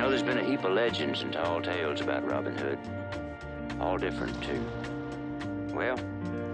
know, there's been a heap of legends and tall tales about Robin Hood. All different, too. Well,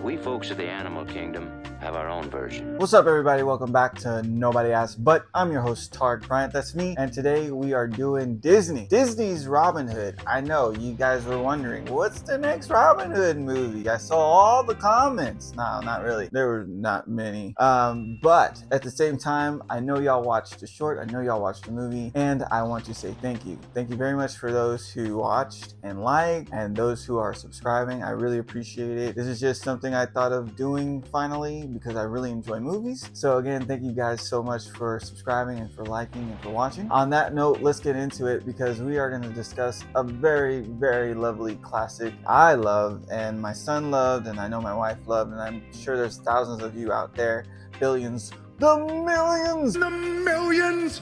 we folks of the animal kingdom have our own version. What's up, everybody? Welcome back to Nobody Asked, but I'm your host, Tard Bryant. That's me, and today we are doing Disney's Robin Hood. I know you guys were wondering, what's the next Robin Hood movie? I saw all the comments. No, not really. There were not many. But at the same time, I know y'all watched the short. I know y'all watched the movie, and I want to say thank you. Thank you very much for those who watched and liked, and those who are subscribing. I really appreciate it. This is just something I thought of doing finally, because I really enjoy movies. So again, thank you guys so much for subscribing and for liking and for watching. On that note, let's get into it, because we are going to discuss a very, very lovely classic I love, and my son loved, and I know my wife loved, and I'm sure there's thousands of you out there, billions, the millions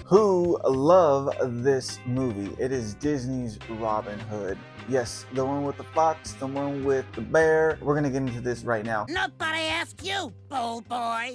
who love this movie. It is Disney's Robin Hood. Yes, the one with the fox, the one with the bear. We're gonna get into this right now. Nobody asked you, bold boy.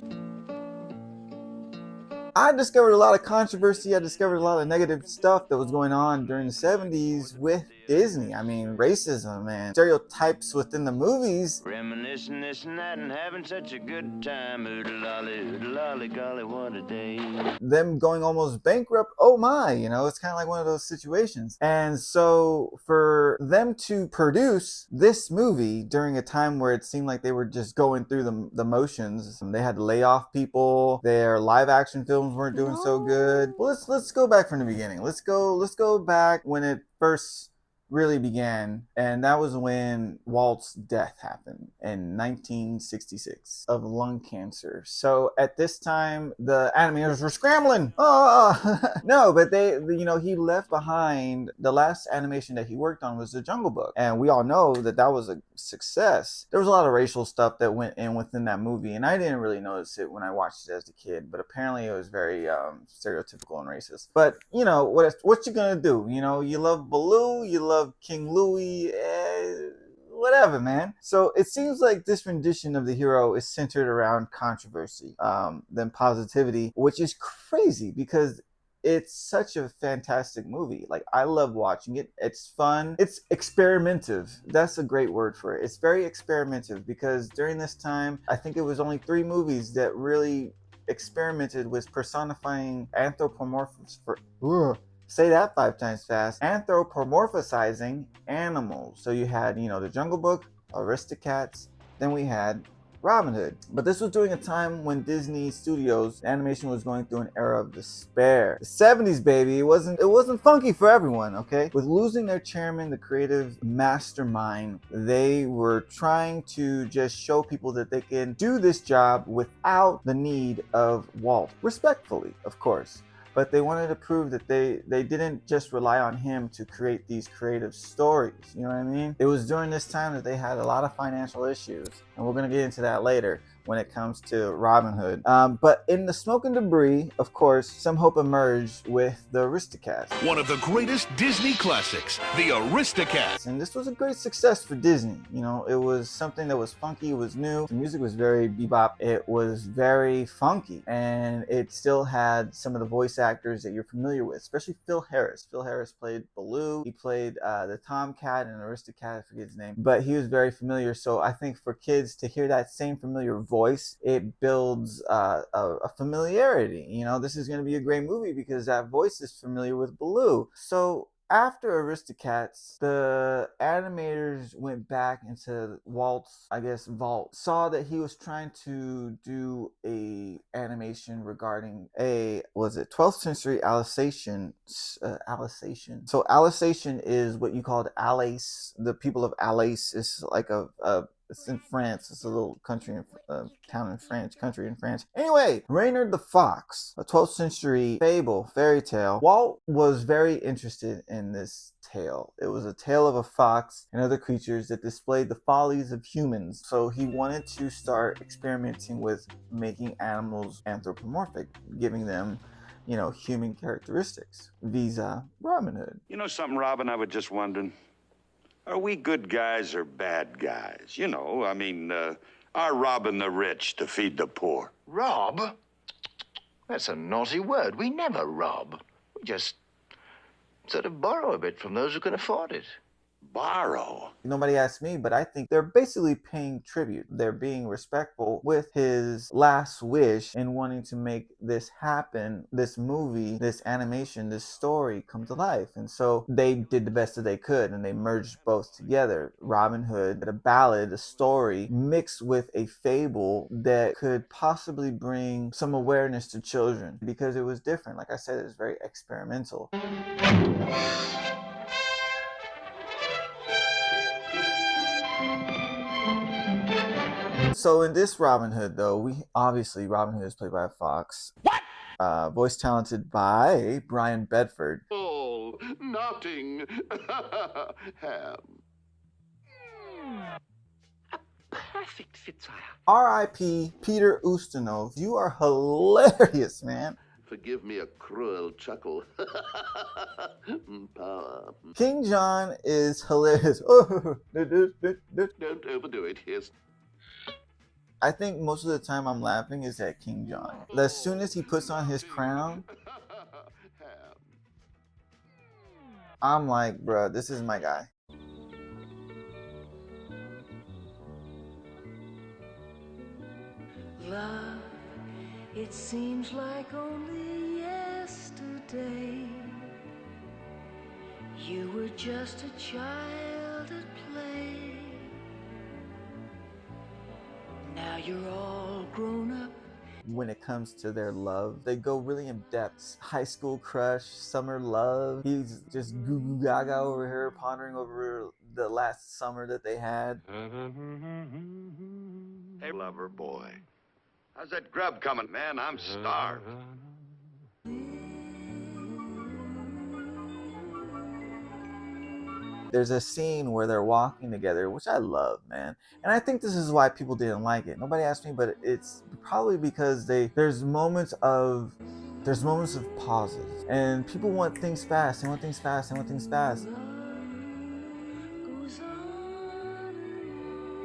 I discovered a lot of controversy. I discovered a lot of negative stuff that was going on during the 70s with Disney. I mean, racism and stereotypes within the movies. Reminiscing this and that and having such a good time. Oodle-lolly, golly, what a day. Them going almost bankrupt. Oh my, it's kind of like one of those situations. And so for them to produce this movie during a time where it seemed like they were just going through the motions, they had to lay off people, their live action films weren't doing so good. Well, let's go back from the beginning. Let's go back when it first really began, and that was when Walt's death happened in 1966 of lung cancer. So at this time, the animators were scrambling. No, but he left behind, the last animation that he worked on was The Jungle Book, and we all know that was a success. There was a lot of racial stuff that went in within that movie, and I didn't really notice it when I watched it as a kid, but apparently it was very stereotypical and racist. But what you gonna do? You love Baloo, you love King Louis, whatever, man. So it seems like this rendition of the hero is centered around controversy than positivity, which is crazy because it's such a fantastic movie. Like, I love watching it. It's fun. It's experimentative. That's a great word for it. It's very experimentative, because during this time, I think it was only 3 movies that really experimented with personifying say that 5 times fast. Anthropomorphizing animals. So you had, The Jungle Book, Aristocats, then we had Robin Hood. But this was during a time when Disney Studios animation was going through an era of despair. The 70s, baby. It wasn't funky for everyone, okay? With losing their chairman, the creative mastermind, they were trying to just show people that they can do this job without the need of Walt. Respectfully, of course. But they wanted to prove that they didn't just rely on him to create these creative stories. You know what I mean? It was during this time that they had a lot of financial issues. And we're going to get into that later when it comes to Robin Hood. But in the smoke and debris, of course, some hope emerged with the Aristocats. One of the greatest Disney classics, the Aristocats. And this was a great success for Disney. It was something that was funky, it was new. The music was very bebop. It was very funky. And it still had some of the voice actors that you're familiar with, especially Phil Harris. Phil Harris played Baloo. He played the Tomcat and Aristocat, I forget his name. But he was very familiar. So I think for kids to hear that same familiar voice, it builds a familiarity. This is going to be a great movie because that voice is familiar with Baloo. So after Aristocats, the animators went back into Walt's, vault, saw that he was trying to do a animation regarding 12th century Alsatian. So Alsatian is what you called Alsace. The people of Alsace is like it's in France. It's a little country, town in France, country in France. Anyway, Reynard the Fox, a 12th century fable, fairy tale. Walt was very interested in this tale. It was a tale of a fox and other creatures that displayed the follies of humans. So he wanted to start experimenting with making animals anthropomorphic, giving them human characteristics. Visa Robin Hood. You know something, Robin? I was just wondering. Are we good guys or bad guys? Are robbing the rich to feed the poor? Rob? That's a naughty word. We never rob. We just Sort of borrow a bit from those who can afford it. Borrow? Nobody asked me, but I think they're basically paying tribute. They're being respectful with his last wish in wanting to make this happen, this movie, this animation, this story come to life. And so they did the best that they could, and they merged both together. Robin Hood, a ballad, a story, mixed with a fable that could possibly bring some awareness to children, because it was different. Like I said, it was very experimental. So in this Robin Hood, though, Robin Hood is played by a fox. What? Voice talented by Brian Bedford. Oh, nothing. Ham. Perfect fit, sire. R.I.P. Peter Ustinov. You are hilarious, man. Forgive me a cruel chuckle. Power. King John is hilarious. Don't overdo it. Yes. I think most of the time I'm laughing is at King John. As soon as he puts on his crown, I'm like, bruh, this is my guy. Love, it seems like only yesterday you were just a child at play. Now you're all grown up. When it comes to their love, they go really in depth. High school crush, summer love. He's just goo goo gaga over here, pondering over the last summer that they had. Hey, lover boy. How's that grub coming, man? I'm starved. There's a scene where they're walking together, which I love, man. And I think this is why people didn't like it. Nobody asked me, but it's probably because there's moments of pauses. And people want things fast. They want things fast. They want things fast.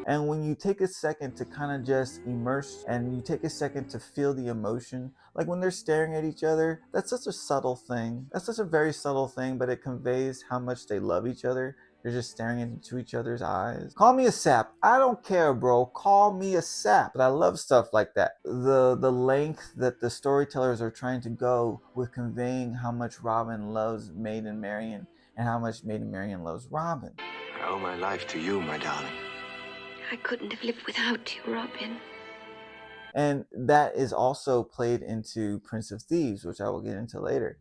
And when you take a second to kind of just immerse, and you take a second to feel the emotion, like when they're staring at each other, that's such a subtle thing. That's such a very subtle thing, but it conveys how much they love each other. They're just staring into each other's eyes. Call me a sap. I don't care, bro. Call me a sap. But I love stuff like that. The length that the storytellers are trying to go with conveying how much Robin loves Maiden Marian and how much Maiden Marian loves Robin. I owe my life to you, my darling. I couldn't have lived without you, Robin. And that is also played into Prince of Thieves, which I will get into later.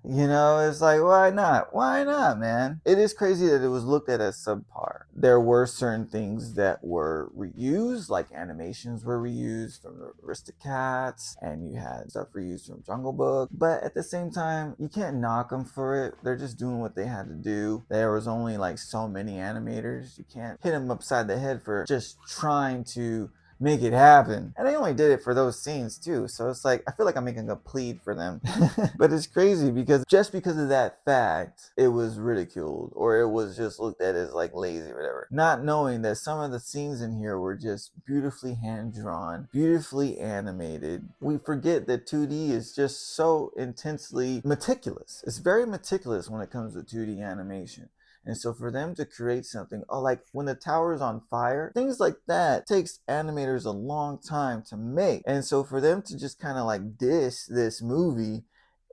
You know, it's like, why not? Why not, man? It is crazy that it was looked at as subpar. There were certain things that were reused, like animations were reused from the Aristocats, and you had stuff reused from Jungle Book. But at the same time, you can't knock them for it. They're just doing what they had to do. There was only like so many animators. You can't hit them upside the head for just trying to make it happen. And they only did it for those scenes too, so it's like I feel like I'm making a plea for them. But it's crazy because just because of that fact, it was ridiculed, or it was just looked at as like lazy or whatever, not knowing that some of the scenes in here were just beautifully hand drawn, beautifully animated. We forget that 2D is just so intensely meticulous. It's very meticulous when it comes to 2D animation. And so for them to create something, like when the tower is on fire, things like that takes animators a long time to make. And so for them to just kind of like diss this movie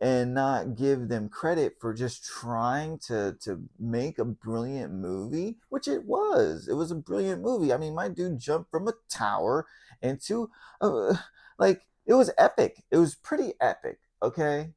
and not give them credit for just trying to make a brilliant movie, which it was a brilliant movie. I mean, my dude jumped from a tower into, like, it was epic. It was pretty epic, okay?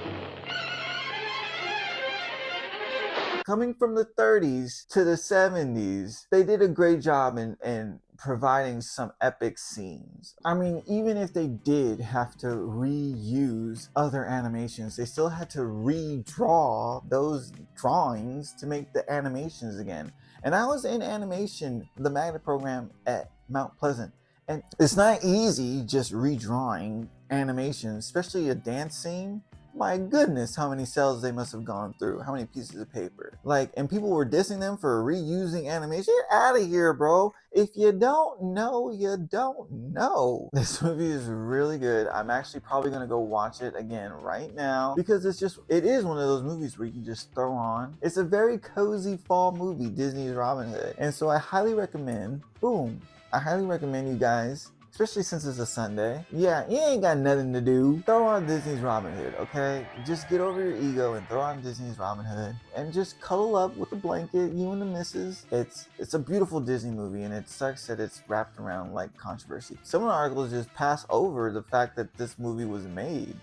Coming from the 30s to the 70s, they did a great job in providing some epic scenes. I mean, even if they did have to reuse other animations, they still had to redraw those drawings to make the animations again. And I was in animation, the magnet program at Mount Pleasant. And it's not easy just redrawing animation, especially a dance scene. My goodness, how many cells they must have gone through, how many pieces of paper. Like, and people were dissing them for reusing animation. Get out of here, bro. If you don't know, you don't know. This movie is really good. I'm actually probably gonna go watch it again right now because it is one of those movies where you can just throw on. It's a very cozy fall movie, Disney's Robin Hood. And so I highly recommend, boom, I highly recommend you guys, especially since it's a Sunday. Yeah, you ain't got nothing to do. Throw on Disney's Robin Hood, okay? Just get over your ego and throw on Disney's Robin Hood and just cuddle up with a blanket, you and the missus. It's a beautiful Disney movie, and it sucks that it's wrapped around like controversy. Some of the articles just pass over the fact that this movie was made.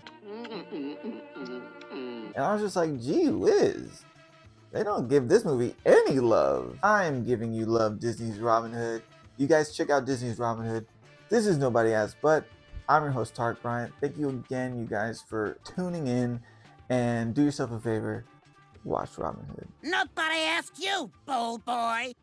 And I was just like, gee whiz. They don't give this movie any love. I am giving you love, Disney's Robin Hood. You guys check out Disney's Robin Hood. This is Nobody Asked But. I'm your host, Tark Bryant. Thank you again, you guys, for tuning in. And do yourself a favor, watch Robin Hood. Nobody asked you, bull boy.